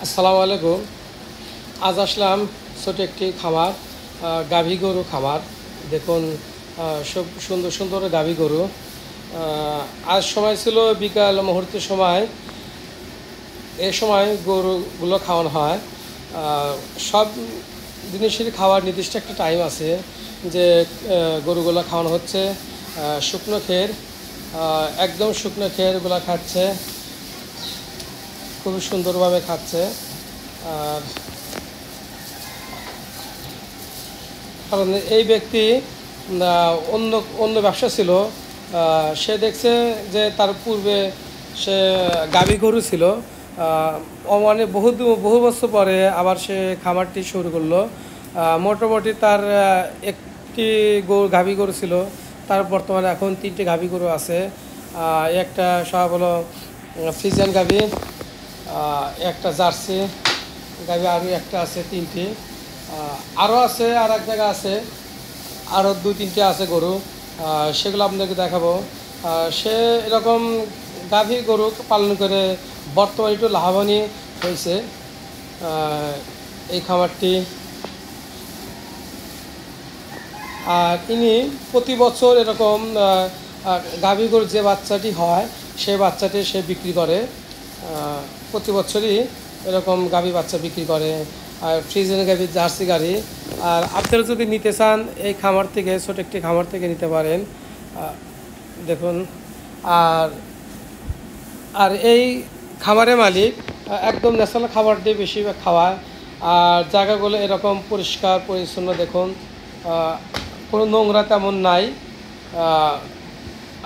আসসালামু আলাইকুম। আজ আসলাম ছোট একটি খামার, গাভী গরু খামার। দেখুন, সব সুন্দর সুন্দর গাভী গরু। আজ সময় ছিল বিকাল মুহূর্তের সময়। এই সময় গরুগুলো খাওয়ানো হয়। সব জিনিসেরই খাওয়ার নির্দিষ্ট একটা টাইম আছে, যে গরুগুলো খাওয়ানো হচ্ছে শুকনো খের। একদম শুকনো খেরগুলো খাচ্ছে, খুবই সুন্দরভাবে খাচ্ছে। আর কারণ এই ব্যক্তি অন্য অন্য ব্যবসা ছিল। সে দেখছে যে তার পূর্বে সে গাভী গরু ছিল। মানে বহু বছর পরে আবার সে খামারটি শুরু করলো। মোটামুটি তার একটি গাভী গরু ছিল, তার বর্তমানে এখন 3টি গাভী গরু আছে। একটা সব হলো ফ্রিজিয়ান গাভী, একটা জার্সি গাভী, আরও একটা আছে 3টি। আরও আছে, আর এক জায়গা আছে, আরও 2-3টে আছে গরু। সেগুলো আপনাদেরকে দেখাবো। সে এরকম গাভী গরু পালন করে বর্তমানে একটু লাভবানই হয়েছে এই খামারটি। আর ইনি প্রতি বছর এরকম গাভী গরুর যে বাচ্চাটি হয় সেই বাচ্চাটি সে বিক্রি করে। প্রতি বছরই এরকম গাভী বাচ্চা বিক্রি করে। আর ফ্রিজিয়ান গাভী, জার্সি গাড়ি। আর আপনারা যদি নিতে চান এই খামার থেকে, ছোট একটি খামার থেকে নিতে পারেন। দেখুন, আর আর এই খামারের মালিক একদম ন্যাচারাল খাবার দিয়ে বেশিরভাগ খাওয়ায়। আর জায়গাগুলো এরকম পরিষ্কার পরিচ্ছন্ন। দেখুন, কোনো নোংরা তেমন নাই।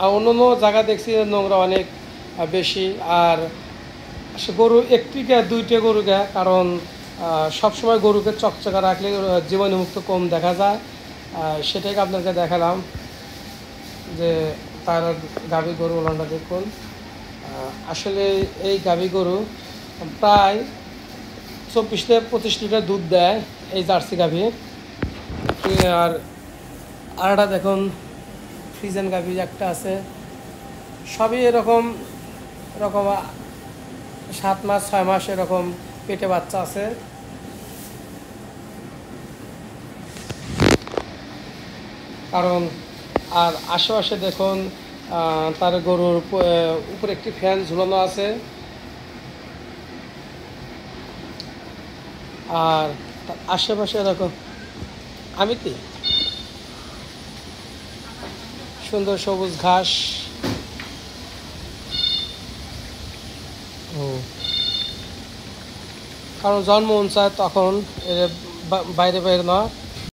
আর অন্য অন্য জায়গা দেখছি নোংরা অনেক বেশি। আর গরু একটিকে 2টে গরুকে, কারণ সবসময় গরুকে চকচকা রাখলে জীবাণুমুক্ত কম দেখা যায়। সেটাকে আপনাকে দেখালাম যে তার গাভী গরু ওলানটা দেখুন। আসলে এই গাভী গরু প্রায় 24 থেকে 25 লিটার দুধ দেয়, এই জার্সি গাভী। আর আরেকটা দেখুন, ফ্রিজিয়ান গাভী একটা আছে। সবই এরকম এরকম 7 মাস 6 মাস এরকম পেটে বাচ্চা আছে। কারণ আর আশেপাশে দেখুন, তার গরুর উপরে একটি ফ্যান ঝুলানো আছে। আর তার আশেপাশে এরকম কি সুন্দর সবুজ ঘাস। কারণ জন্ম চায় তখন এর বাইরে বাইরে না,